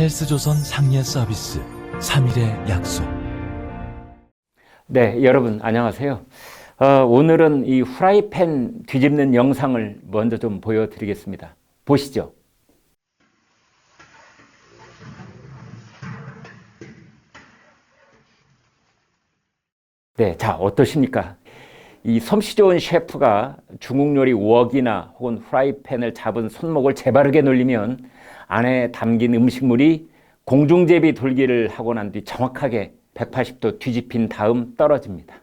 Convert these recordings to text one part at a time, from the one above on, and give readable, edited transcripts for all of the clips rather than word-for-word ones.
헬스조선 상례 서비스 3일의 약속. 네, 여러분 안녕하세요. 오늘은 이 후라이팬 뒤집는 영상을 먼저 좀 보여드리겠습니다. 보시죠. 네, 자 어떠십니까? 이 솜씨 좋은 셰프가 중국 요리 웍이나 혹은 후라이팬을 잡은 손목을 재바르게 놀리면 안에 담긴 음식물이 공중제비 돌기를 하고 난 뒤 정확하게 180도 뒤집힌 다음 떨어집니다.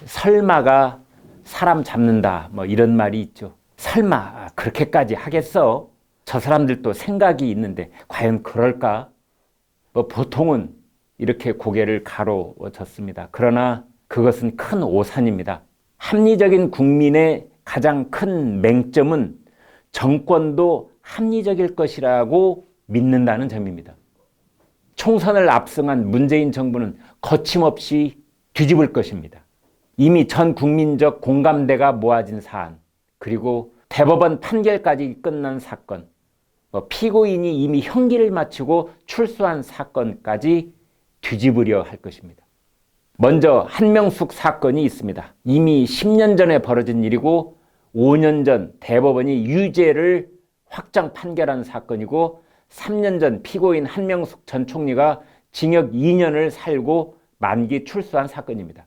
설마가 사람 잡는다 뭐 이런 말이 있죠. 설마 그렇게까지 하겠어? 저 사람들도 생각이 있는데 과연 그럴까? 보통은 이렇게 고개를 가로젓습니다. 그러나 그것은 큰 오산입니다. 합리적인 국민의 가장 큰 맹점은 정권도 합리적일 것이라고 믿는다는 점입니다. 총선을 압승한 문재인 정부는 거침없이 뒤집을 것입니다. 이미 전 국민적 공감대가 모아진 사안, 그리고 대법원 판결까지 끝난 사건, 피고인이 이미 형기를 마치고 출소한 사건까지 뒤집으려 할 것입니다. 먼저 한명숙 사건이 있습니다. 이미 10년 전에 벌어진 일이고 5년 전 대법원이 유죄를 확정 판결한 사건이고 3년 전 피고인 한명숙 전 총리가 징역 2년을 살고 만기 출소한 사건입니다.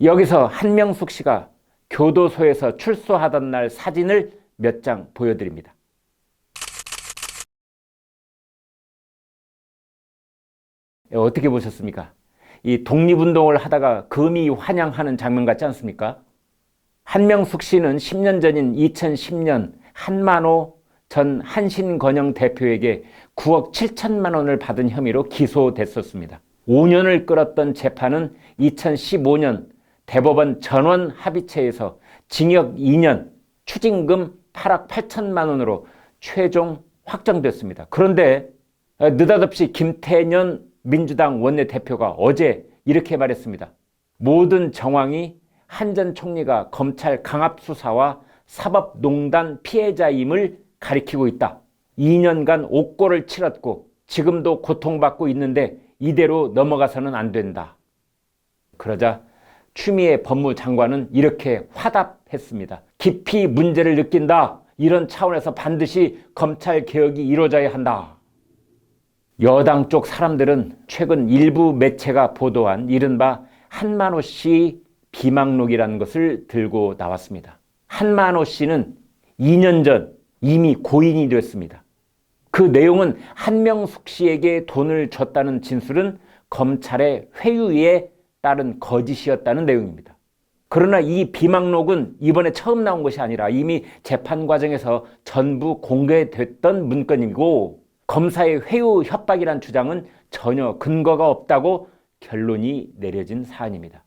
여기서 한명숙 씨가 교도소에서 출소하던 날 사진을 몇 장 보여드립니다. 어떻게 보셨습니까? 이 독립운동을 하다가 금이 환영하는 장면 같지 않습니까? 한명숙 씨는 10년 전인 2010년 한만호 전 한신건영 대표에게 9억 7천만 원을 받은 혐의로 기소됐었습니다. 5년을 끌었던 재판은 2015년 대법원 전원 합의체에서 징역 2년, 추징금 8억 8천만 원으로 최종 확정됐습니다. 그런데 느닷없이 김태년 민주당 원내대표가 어제 이렇게 말했습니다. 모든 정황이 한 전 총리가 검찰 강압수사와 사법농단 피해자임을 가리키고 있다. 2년간 옥고를 치렀고 지금도 고통받고 있는데 이대로 넘어가서는 안 된다. 그러자 추미애 법무장관은 이렇게 화답했습니다. 깊이 문제를 느낀다. 이런 차원에서 반드시 검찰개혁이 이루어져야 한다. 여당 쪽 사람들은 최근 일부 매체가 보도한 이른바 한만호 씨 비망록이라는 것을 들고 나왔습니다. 한만호 씨는 2년 전 이미 고인이 됐습니다. 그 내용은 한명숙 씨에게 돈을 줬다는 진술은 검찰의 회유에 따른 거짓이었다는 내용입니다. 그러나 이 비망록은 이번에 처음 나온 것이 아니라 이미 재판 과정에서 전부 공개됐던 문건이고 검사의 회유 협박이란 주장은 전혀 근거가 없다고 결론이 내려진 사안입니다.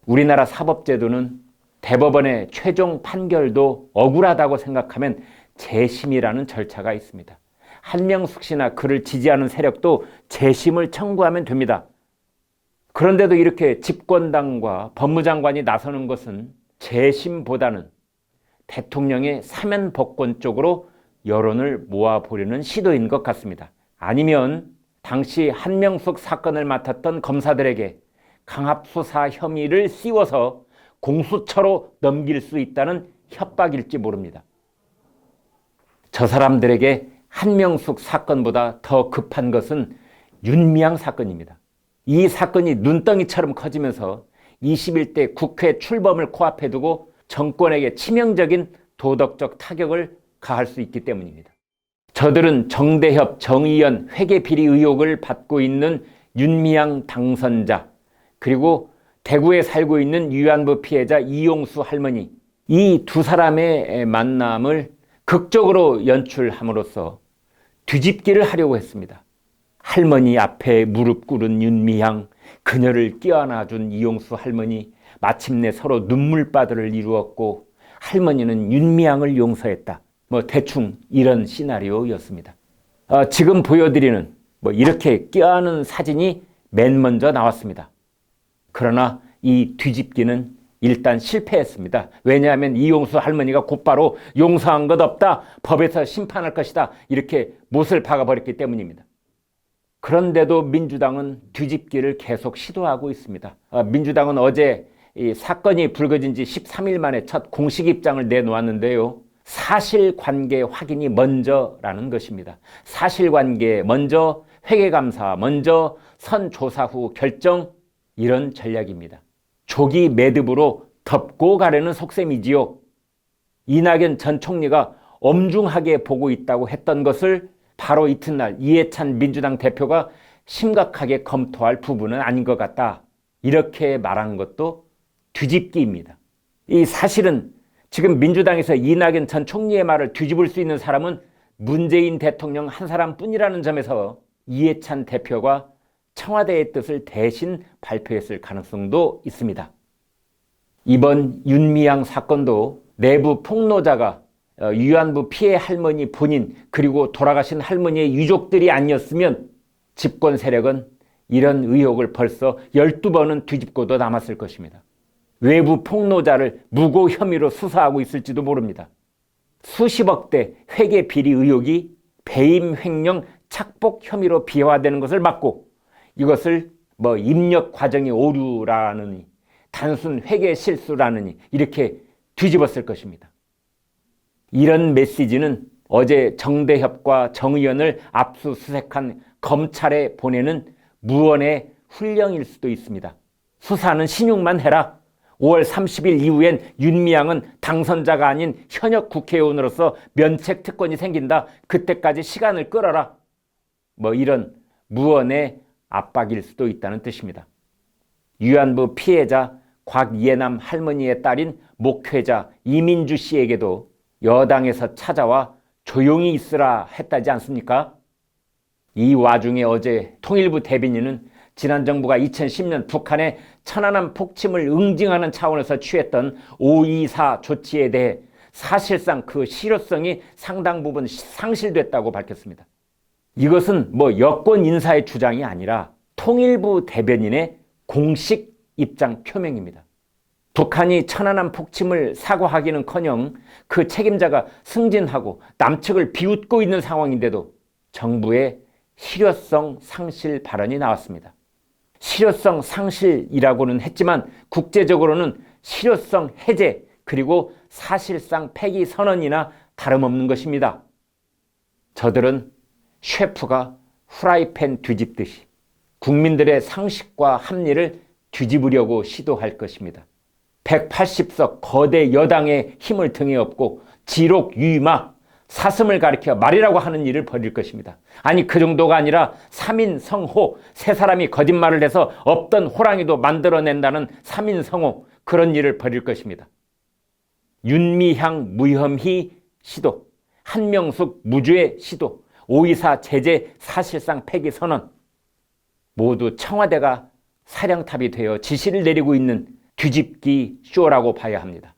우리나라 사법제도는 대법원의 최종 판결도 억울하다고 생각하면 재심이라는 절차가 있습니다. 한명숙 씨나 그를 지지하는 세력도 재심을 청구하면 됩니다. 그런데도 이렇게 집권당과 법무장관이 나서는 것은 재심보다는 대통령의 사면 복권 쪽으로 여론을 모아보려는 시도인 것 같습니다. 아니면 당시 한명숙 사건을 맡았던 검사들에게 강압수사 혐의를 씌워서 공수처로 넘길 수 있다는 협박일지 모릅니다. 저 사람들에게 한명숙 사건보다 더 급한 것은 윤미향 사건입니다. 이 사건이 눈덩이처럼 커지면서 21대 국회 출범을 코앞에 두고 정권에게 치명적인 도덕적 타격을 가할 수 있기 때문입니다. 저들은 정대협 정의연 회계비리 의혹을 받고 있는 윤미향 당선자, 그리고 대구에 살고 있는 위안부 피해자 이용수 할머니, 이 두 사람의 만남을 극적으로 연출함으로써 뒤집기를 하려고 했습니다. 할머니 앞에 무릎 꿇은 윤미향, 그녀를 껴안아준 이용수 할머니, 마침내 서로 눈물바다를 이루었고 할머니는 윤미향을 용서했다. 대충 이런 시나리오였습니다. 지금 보여드리는 이렇게 껴안은 사진이 맨 먼저 나왔습니다. 그러나 이 뒤집기는 일단 실패했습니다. 왜냐하면 이용수 할머니가 곧바로 용서한 것 없다, 법에서 심판할 것이다, 이렇게 못을 박아버렸기 때문입니다. 그런데도 민주당은 뒤집기를 계속 시도하고 있습니다. 민주당은 어제 이 사건이 불거진 지 13일 만에 첫 공식 입장을 내놓았는데요. 사실관계 확인이 먼저라는 것입니다. 사실관계 먼저, 회계감사 먼저, 선조사 후 결정, 이런 전략입니다. 조기 매듭으로 덮고 가려는 속셈이지요. 이낙연 전 총리가 엄중하게 보고 있다고 했던 것을 바로 이튿날 이해찬 민주당 대표가 심각하게 검토할 부분은 아닌 것 같다, 이렇게 말한 것도 뒤집기입니다. 이 사실은 지금 민주당에서 이낙연 전 총리의 말을 뒤집을 수 있는 사람은 문재인 대통령 한 사람뿐이라는 점에서 이해찬 대표가 청와대의 뜻을 대신 발표했을 가능성도 있습니다. 이번 윤미향 사건도 내부 폭로자가 위안부 피해 할머니 본인, 그리고 돌아가신 할머니의 유족들이 아니었으면 집권 세력은 이런 의혹을 벌써 12번은 뒤집고도 남았을 것입니다. 외부 폭로자를 무고 혐의로 수사하고 있을지도 모릅니다. 수십억대 회계 비리 의혹이 배임 횡령 착복 혐의로 비화되는 것을 막고, 이것을 입력 과정의 오류라느니 단순 회계 실수라느니 이렇게 뒤집었을 것입니다. 이런 메시지는 어제 정대협과 정의연을 압수수색한 검찰에 보내는 무언의 훈령일 수도 있습니다. 수사는 신용만 해라. 5월 30일 이후엔 윤미향은 당선자가 아닌 현역 국회의원으로서 면책 특권이 생긴다. 그때까지 시간을 끌어라. 이런 무언의 압박일 수도 있다는 뜻입니다. 위안부 피해자 곽예남 할머니의 딸인 목회자 이민주 씨에게도 여당에서 찾아와 조용히 있으라 했다지 않습니까? 이 와중에 어제 통일부 대변인은 지난 정부가 2010년 북한의 천안함 폭침을 응징하는 차원에서 취했던 5.24 조치에 대해 사실상 그 실효성이 상당 부분 상실됐다고 밝혔습니다. 이것은 여권 인사의 주장이 아니라 통일부 대변인의 공식 입장 표명입니다. 북한이 천안함 폭침을 사과하기는커녕 그 책임자가 승진하고 남측을 비웃고 있는 상황인데도 정부의 실효성 상실 발언이 나왔습니다. 실효성 상실이라고는 했지만 국제적으로는 실효성 해제, 그리고 사실상 폐기 선언이나 다름없는 것입니다. 저들은 셰프가 후라이팬 뒤집듯이 국민들의 상식과 합리를 뒤집으려고 시도할 것입니다. 180석 거대 여당의 힘을 등에 업고 지록유의마, 사슴을 가리켜 말이라고 하는 일을 벌일 것입니다. 아니, 그 정도가 아니라 3인 성호, 세 사람이 거짓말을 해서 없던 호랑이도 만들어낸다는 3인 성호, 그런 일을 벌일 것입니다. 윤미향 무혐의 시도, 한명숙 무죄 시도, 5.24 제재 사실상 폐기 선언, 모두 청와대가 사령탑이 되어 지시를 내리고 있는 뒤집기 쇼라고 봐야 합니다.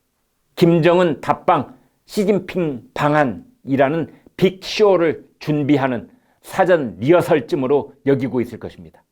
김정은 답방, 시진핑 방한이라는 빅쇼를 준비하는 사전 리허설쯤으로 여기고 있을 것입니다.